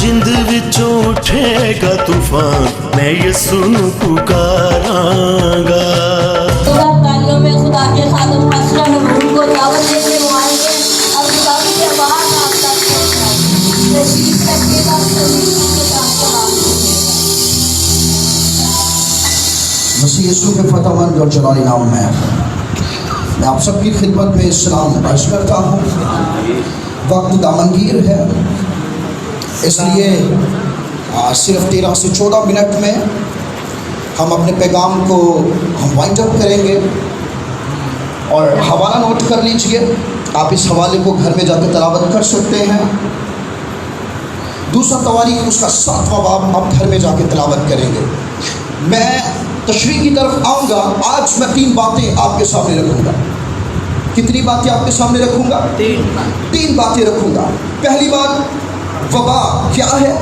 जिंद विचों उठेगा तूफान, मैं यसू नू पुकारांगा। तालियों में खुदा के खादम पास्टर नूर को दावत देने वो आएंगे और खुदा की आवाज आप तक पहुंचाएंगे। तशरीफ रखिएगा, सभी के साथ सलाम। मसीह यीशु के फतेहमंद और जलाली नाम में मैं आप सबकी खिदमत में सलाम पेश करता हूँ। वक्त दामनगीर है, इसलिए सिर्फ 13 से 14 मिनट में हम अपने पैगाम को हम वाइंड अप करेंगे। और हवाला नोट कर लीजिए, आप इस हवाले को घर में जाकर तलावत कर सकते हैं। दूसरा तवारीख उसका 7वां बाब आप घर में जाकर तलावत करेंगे। मैं तशरीह की तरफ आऊँगा। आज मैं 3 बातें आपके सामने रखूँगा। कितनी बातें आपके सामने रखूँगा? 3 बातें रखूँगा। पहली बात, वबा क्या है?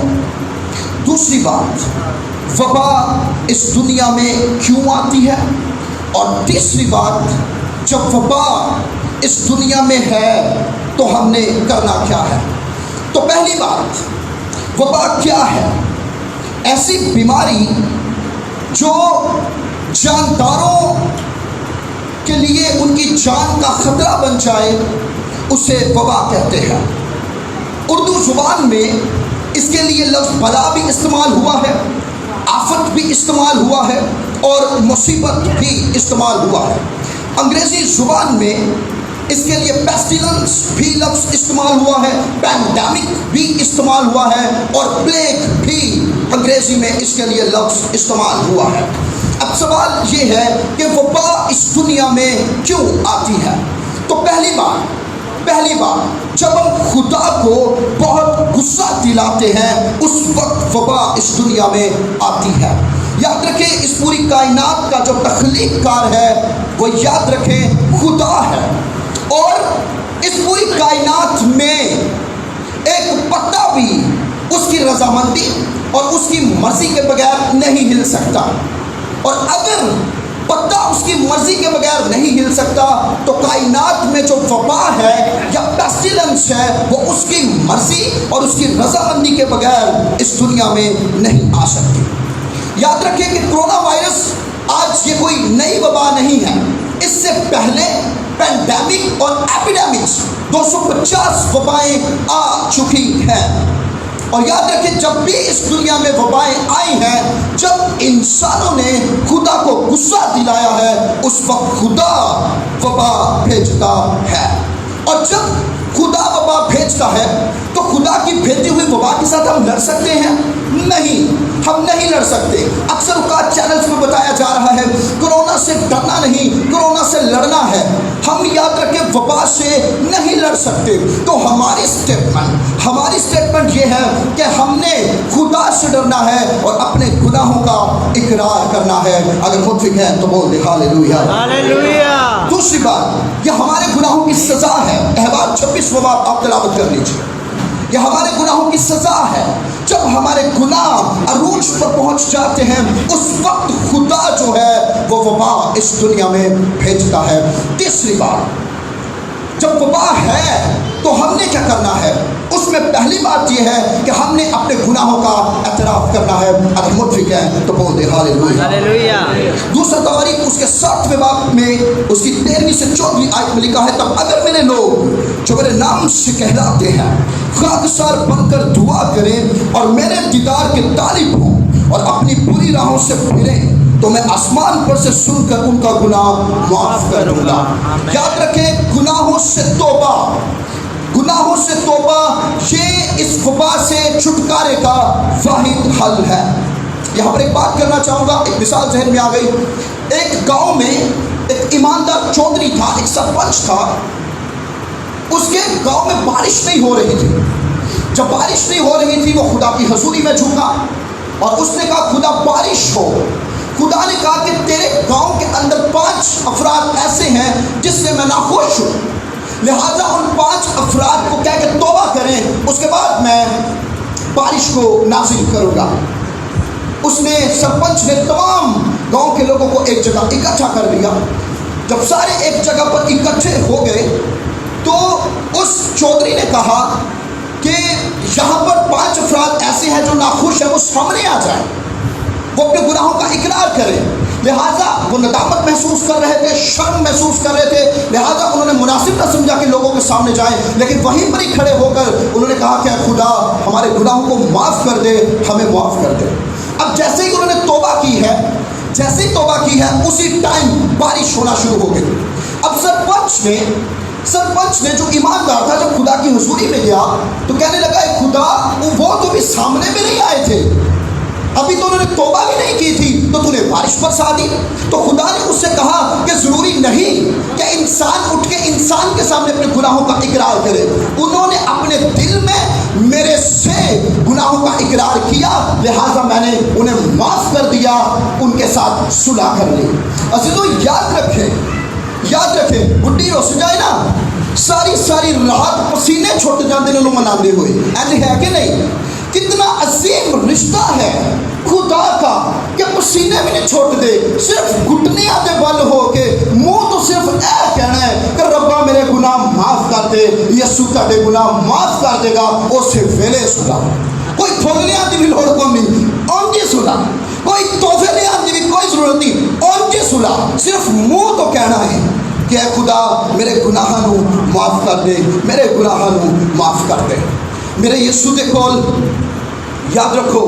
दूसरी बात, वबा इस दुनिया में क्यों आती है? और तीसरी बात, जब वबा इस दुनिया में है तो हमने करना क्या है? तो पहली बात, वबा क्या है? ऐसी बीमारी जो जानदारों के लिए उनकी जान का खतरा बन जाए, उसे वबा कहते हैं। उर्दू जुबान में इसके लिए लफ्ज़ बला भी इस्तेमाल हुआ है, आफत भी इस्तेमाल हुआ है और मुसीबत भी इस्तेमाल हुआ है। अंग्रेज़ी ज़ुबान में इसके लिए पेस्टिलेंस भी लफ्ज़ इस्तेमाल हुआ है, पैंडेमिक भी इस्तेमाल हुआ है और प्लेग भी अंग्रेज़ी में इसके लिए लफ्ज़ इस्तेमाल हुआ है। अब सवाल ये है कि वबा इस दुनिया में क्यों आती है? तो पहली बात, जब हम खुदा को बहुत गुस्सा दिलाते हैं, उस वक्त वबा इस दुनिया में आती है। याद रखें, इस पूरी कायनात का जो तख्लीक़कार है वो याद रखें खुदा है। और इस पूरी कायनात में एक पत्ता भी उसकी रजामंदी और उसकी मर्ज़ी के बगैर नहीं हिल सकता। और अगर पत्ता उसकी मर्ज़ी के बगैर नहीं हिल सकता तो कायनात में जो वबा है या पेस्टिलेंस है वो उसकी मर्ज़ी और उसकी रजामंदी के बगैर इस दुनिया में नहीं आ सकती। याद रखें कि कोरोना वायरस आज ये कोई नई वबा नहीं है। इससे पहले पैंडेमिक और एपिडेमिक्स 250 वबाएँ आ चुकी हैं। और याद रखें, जब भी इस दुनिया में वबाएँ आई हैं, जब इंसानों ने खुदा को गुस्सा दिलाया है, उस वक्त खुदा वबा भेजता है। और जब खुदा वबा भेजता है तो खुदा की भेजी हुई वबा के साथ हम लड़ सकते हैं? नहीं, हम नहीं लड़ सकते। अक्सर औकात चैनल्स में बताया जा रहा है कोरोना से डरना नहीं, कोरोना से लड़ना है। हम याद रखें वबा से नहीं लड़ सकते। तो हमारी स्टेटमेंट ये है कि हमने खुदा से डरना है और अपने गुनाहों का इकरार करना है। अगर मुतफिक है तो बोल दे हालेलुया। दूसरी बात, यह हमारे गुनाहों की सज़ा है। अहबार 26वां बाब आप तलावत कर लीजिए। यह हमारे गुनाहों की सज़ा है। जब हमारे गुनाह अरूज पर पहुंच जाते हैं, उस वक्त खुदा जो है वो वबा इस दुनिया में भेजता है। तीसरी बात, जब वबा है तो हमने क्या करना है? उसमें पहली बात यह है कि हमने अपने गुनाहों का एतराफ़ करना है। अगर मुतफिक है तो बोल दे हालेलुया। दूसरा तवारीख उसके 7वें बाब में उसकी 13वीं से 14वीं आयत में लिखा है, तब अगर मेरे लोग जो मेरे नाम से कहलाते हैं खाकसार बनकर दुआ करें और मेरे दीदार के तालिब हों और अपनी बुरी राहों से फिरें, तो मैं आसमान पर से सुनकर उनका गुनाह माफ़ कर दूंगा। याद रखें, गुनाहों से तौबा ये इस वबा से छुटकारे का वाहिद हल है। यहाँ पर एक बात करना चाहूँगा, एक मिसाल जहन में आ गई। एक गांव में एक ईमानदार चौधरी था, एक सरपंच था। उसके गांव में बारिश नहीं हो रही थी। जब बारिश नहीं हो रही थी वो खुदा की हजूरी में झुका और उसने कहा खुदा बारिश हो। खुदा ने कहा कि तेरे गांव के अंदर 5 अफराद ऐसे हैं जिससे मैं नाखुश हूँ, लिहाजा उन 5 अफराद को कह के तौबा करें, उसके बाद मैं बारिश को नाज़िल करूँगा। उसने सरपंच ने तमाम गांव के लोगों को एक जगह इकट्ठा कर दिया। जब सारे एक जगह पर इकट्ठे हो गए तो उस चौधरी ने कहा कि यहाँ पर 5 अफराद ख्वाहिश है वो सामने आ जाए, वो अपने गुनाहों का इकरार करें। लिहाजा वो नदामत महसूस कर रहे थे, शर्म महसूस कर रहे थे, लिहाजा उन्होंने मुनासिब न समझा कि लोगों के सामने जाएं, लेकिन वहीं पर ही खड़े होकर उन्होंने कहा कि खुदा हमारे गुनाहों को माफ़ कर दे, हमें माफ़ कर दे। अब जैसे ही उन्होंने तौबा की है, जैसे ही तौबा की है, उसी टाइम बारिश होना शुरू हो गई। अब सरपंच ने जो ईमानदार था, जब खुदा की हुजूरी में गया तो कहने लगा खुदा वो तो भी सामने में नहीं आए थे, अभी तो उन्होंने तौबा भी नहीं की थी, तो तूने बारिश बरसा दी। तो खुदा ने उससे कहा कि ज़रूरी नहीं कि इंसान उठ के इंसान के सामने अपने गुनाहों का इकरार करे। उन्होंने अपने दिल में मेरे से गुनाहों का इकरार किया, लिहाजा मैंने उन्हें माफ़ कर दिया, उनके साथ सुलह कर ली। अजीजों याद रखें बुढ़ी हो जाए ना, सारी रात पसीने छुट जाते ने मनाते हुए, ऐसे है कि नहीं? कितना अजीम रिश्ता है खुदा का कि पसीने भी नहीं छोड़ते, सिर्फ घुटनियां दे बल हो के मुंह तो सिर्फ ऐ कहना है कि रब्बा मेरे गुनाह माफ कर दे, यीशु तेरे गुनाह माफ कर देगा। उस वेले सुला कोई थोलियां दी भी लोड़ को नहीं, ओंजी सुला कोई तोहफे ले आने की कोई जरूरत नहीं, ओंजी सुला सिर्फ मुंह तो कहना है कि ऐ खुदा मेरे गुनाहां नू माफ कर दे, मेरे गुनाहां नू माफ कर दे। मेरे यीशु दे कोल याद रखो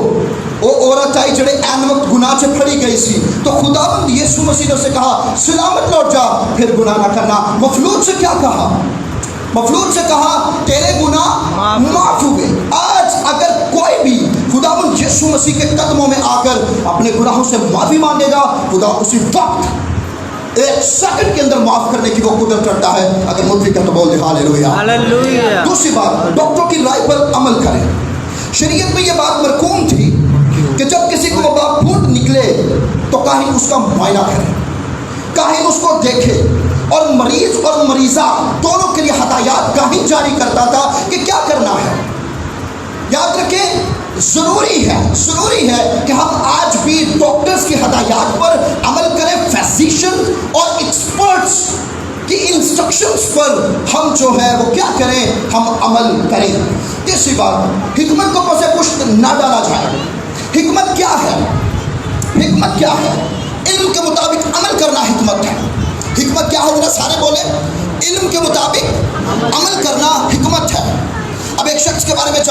वो औरत आई जड़े एन वक्त गुनाह से फड़ी गई सी, तो खुदावंद यीशु मसीह ने उसे कहा सलामत लौट जा, फिर गुनाह ना करना। मफलूज से क्या कहा? मफलूज से कहा तेरे गुनाह माफ हुए। आज अगर कोई भी खुदावंद यीशु मसीह के कदमों में आकर अपने गुनाहों से माफी मांगेगा, खुदा उसी वक्त एक सेकंड के अंदर माफ करने की वो कुदरत रखता है, अगर मुद्रिक है तो बोल दे हालेलुया। दूसरी बात, डॉक्टरों की राय पर अमल करें। शरीयत में ये बात मरकूम थी कि जब किसी को वबा फूट निकले तो काहिन उसका मुआयना करे, काहिन उसको देखे, और मरीज और मरीजा दोनों के लिए हदायत काहिन जारी करता था कि क्या करना है। याद रखें ज़रूरी है कि हम आज भी डॉक्टर्स की हदायत पर अमल करें, फिजिशियन और एक्सपर्ट्स की इंस्ट्रक्शंस पर हम जो है वो क्या करें, हम अमल करें। तीसरी बात, हिकमत को पसे पुष्ट ना डाला जाए। हिकमत क्या है? इल्म के मुताबिक अमल करना हिकमत है। हिकमत क्या है? जरा सारे बोले, इल्म के मुताबिक अमल करना हिकमत है। अब एक शख्स के बारे में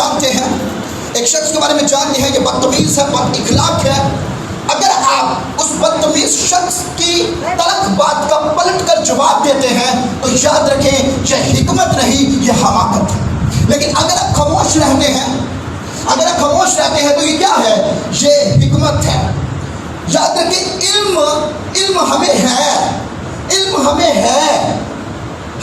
जानते हैं कि बदतमीज है, बद इखलाक है। अगर आप उस बदतमीज शख्स की तलख बात का पलट कर जवाब देते हैं तो याद रखें यह हिकमत नहीं, यह हमाकत है। लेकिन अगर आप खामोश रहते हैं तो ये क्या है? ये हिकमत है। याद रखें इल्म हमें है,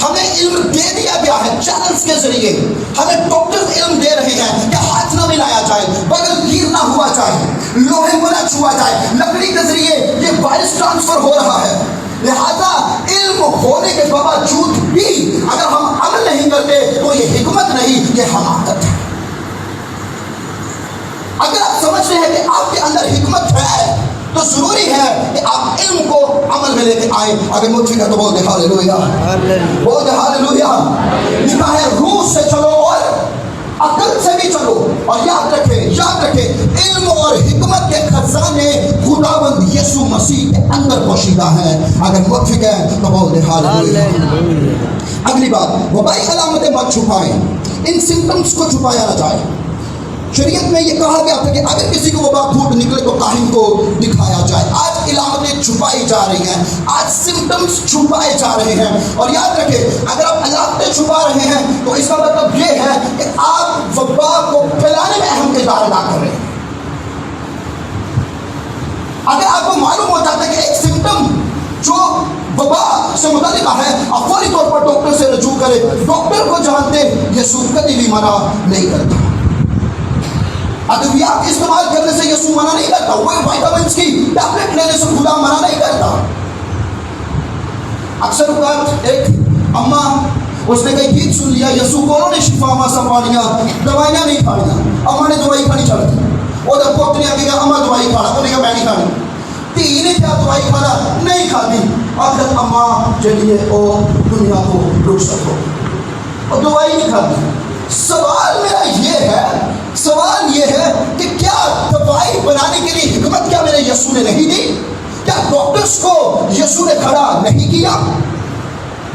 हमें इल्म दे दिया गया है चैनल्स के जरिए। हमें डॉक्टर्स इल्म दे रहे हैं कि हाथ ना मिलाया जाए, बगल गिर ना हुआ जाए, लोहे को ना छुआ जाए, लकड़ी के जरिए ये वायरस ट्रांसफर हो रहा है। लिहाजा इल्म होने के बावजूद भी अगर हम अमल नहीं करते तो ये हिकमत नहीं, ये हमाकत है। अगर आप समझ रहे हैं कि आपके अंदर हिकमत है तो जरूरी है कि आप इल्म को अमल में लेके आए। अगर मुझे का तो बोल दे हालेलुया, बोल दे हालेलुया। लिखा है रूह से चलो और अकल से भी चलो। और याद रखें इल्म और हिकमत के खजाने खुदावंद यीशु मसीह के अंदर पोशीदा है। अगर मुझे है तो बोल दे हालेलुया। अगली बात, वबाई अलामतें मत छुपाएं, इन सिम्टम्स को छुपाया ना जाए। शरीयत में ये कहा गया था कि अगर किसी को वबा फूट निकले तो काहिन को दिखाया जाए। आज इलामतें छुपाई जा रही हैं, आज सिम्टम्स छुपाए जा रहे हैं। और याद रखें अगर आप अलामतें छुपा रहे हैं तो इसका मतलब ये है कि आप वबा को फैलाने में अहम किरदार अदा कर रहे हैं। अगर आपको मालूम हो जाता है कि एक सिम्टम जो वबा से मुतालिका है, आप फौरी तौर पर डॉक्टर से रजू करें। डॉक्टर को जानते यीशु कभी भी मना नहीं करता। अद्वियात इस्तेमाल करने से यीशु मना नहीं करता, वो विटामिन्स की टैबलेट लेने से खुदा मना नहीं करता। अक्सर औकात एक अम्मा उसने कई गीत सुन लिया, यीशु को उन्होंने शिफा मा संभालिया, दवाइयाँ नहीं खानियाँ। अम्मा ने दवाई खानी चढ़ दी, वो जब पोत ने आगे अम्मा दवाई खाना, उन्हें कहा मैं नहीं खानी। धी ने क्या दवाई खाना नहीं खाती, आखिर अम्मा चलिए ओ दुनिया को रुक सको और दवाई नहीं खाती। सवाल ये है कि क्या यीशु ने नहीं दी? क्या डॉक्टर्स को यीशु ने खड़ा नहीं किया?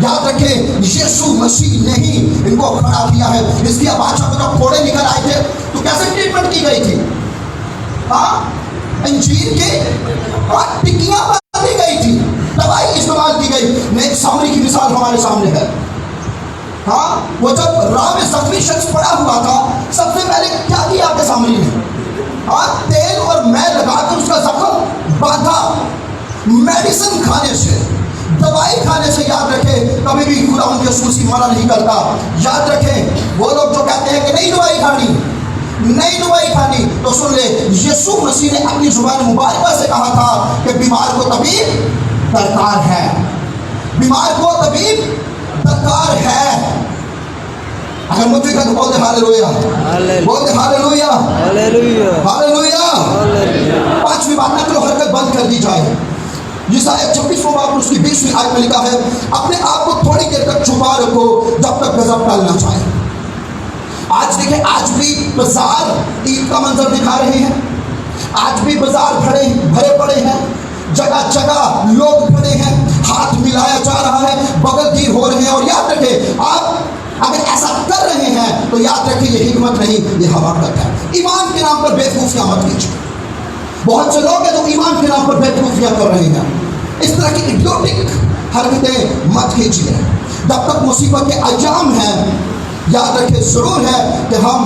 याद रखें, यीशु मसीह ने ही इनको खड़ा किया है। इसलिए बादशाह को जब फोड़े निकल आए थे तो कैसे ट्रीटमेंट की गई थी? हाँ, अंजीर के टिक्कियां बांधी गई थी, दवाई इस्तेमाल की गई। नेक सामरी की मिसाल हमारे सामने है। हाँ, वो जब राह में जख्मी शख्स पड़ा हुआ था, सबसे पहले क्या किया आपके सामने ने? हाँ, तेल और मैल लगाकर उसका जख्म बांधा। मेडिसिन खाने से, दवाई खाने से, याद रखें, कभी भी खुदा उनके यीशु मसीह मना नहीं करता। याद रखें, वो लोग जो कहते हैं कि नहीं दवाई खानी, नहीं दवाई खानी, तो सुन ले, यीशु मसीह ने अपनी जुबान मुबारक से कहा था कि बीमार को तबीब दरकार है, बीमार को तबीब दरकार है। अगर मुझे कहते बोलते हालेलुया, बोलते हालेलुया, हालेलुया। पांचवी बात, नकल और हरकत बंद कर दी जाए। यशायाह 26वां बाब उसकी 20वीं आयत में लिखा है, अपने आप को थोड़ी देर तक छुपा रखो जब तक गजब टल ना जाए। आज देखें, आज भी बाजार ईद का मंजर दिखा रहे हैं। आज भी बाजार भरे पड़े हैं, जगह जगह लोग खड़े हैं, हाथ मिलाया जा रहा है, बगलगीर हो रहे हैं। और याद रखें, आप अगर ऐसा कर रहे हैं तो याद रखें, ये हिकमत नहीं, ये हमाकत है। ईमान के नाम पर बेवकूफियां मत कीजिए। बहुत से लोग हैं जो ईमान के नाम पर बेवकूफियां कर रहे हैं। इस तरह की इडियोटिक हरकतें मत कीजिए। जब तक मुसीबत के अयाम हैं, याद रखें, जरूर है कि हम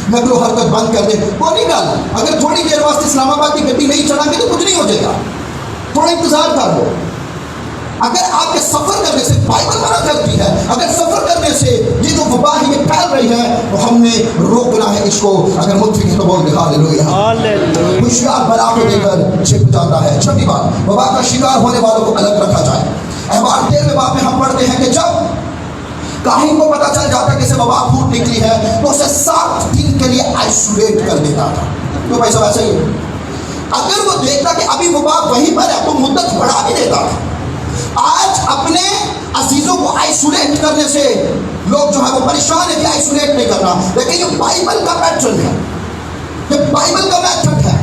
नकलो हरकत बंद कर दें। वो नहीं गल, अगर थोड़ी देर वास्ते इस्लामाबाद की गड्डी नहीं चलाएंगे तो कुछ नहीं हो जाएगा, थोड़ा इंतजार कर लो। अगर आपके सफर करने से, बाइबल मना करती है, अगर सफर करने से ये जो वबा है ये फैल रही है तो हमने रोकना है इसको। अगर मुझे तो बोल दे हालेलुया। होशियार बला को देकर छिप जाता है। छठी बात, वबा का शिकार होने वालों को अलग रखा जाए। अहबार 13वें बाब में हम पढ़ते हैं कि जब काहिन को पता चल जाता कि इसे वबा फूट निकली है तो उसे 7 दिन के लिए आइसोलेट कर देता था। तो भाई सब ऐसे ही, अगर वो देखता कि अभी वबा वहीं पर है तो मुद्दत बढ़ा भी देता था। आज अपने अजीजों को आइसोलेट करने से लोग जो है वो परेशान है कि आइसोलेट नहीं करना, लेकिन ये बाइबल का पैटर्न है, ये बाइबल का मेथड है।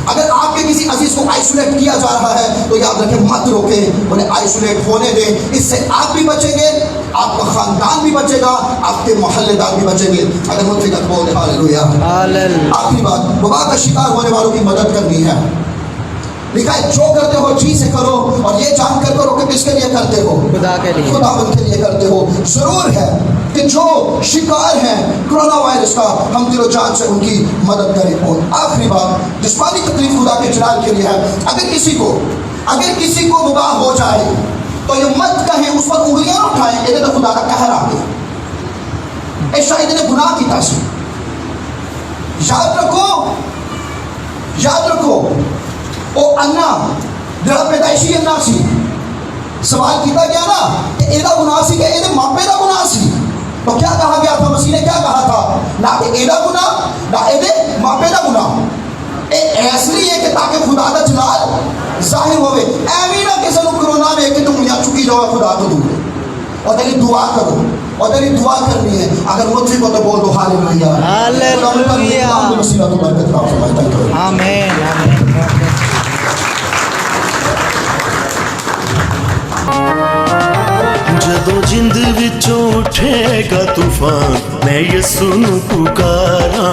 अगर आपके किसी अजीज को आइसोलेट किया जा रहा है तो याद रखें, मत रोकें, उन्हें आइसोलेट होने दें। इससे आप भी बचेंगे, आपका खानदान भी बचेगा, आपके मोहल्लेदार भी बचेंगे। अगर मुझे बोल हालेलुया। आखिरी बात, वबा का शिकार होने वालों की मदद करनी है। लिखा है, जो करते हो जी से करो और ये जानकर करो कि किसके लिए करते हो, खुदा के लिए, खुदावंद के लिए करते हो। जरूर है कि जो शिकार हैं कोरोना वायरस का, हम दिलो जान से उनकी मदद करें। और आखिरी बात, जिस्मानी तकलीफ खुदा के जलाल के लिए है। अगर किसी को वबा हो जाए तो ये मत कहें, उस पर उंगलियां उठाएं, ये तो खुदा का कहर आ गया, ए शायद ने गुनाह की तासी। याद रखो ओ अन्ना जरा पैदाइशी अन्ना सी, सवाल किया गया ना कि एदा गुनाह सी कि एदे मापे दा गुनाह सी, तो क्या कहा गया था? मसीह ने क्या कहा था? ना कि एदा गुनाह, ना एदे मापे दा गुनाह। इसलिए कि ताकि खुदा दा जलाल जाहिर होवे। एवी ना किसी को कोरोना में कि तुम उंगलियां चुकी जाओ खुदा तो दूर, और तेरी दुआ करो, और तेरी दुआ करनी है। अगर मुझे को तो बोल दो हालेलुया, हालेलुया, आमीन। ਜਦੋਂ ਜਿੰਦ ਵਿੱਚੋਂ ਉੱਠੇਗਾ ਤੂਫਾਨ, ਮੈਂ ਯਿਸੂ ਨੂੰ ਪੁਕਾਰਾਂ।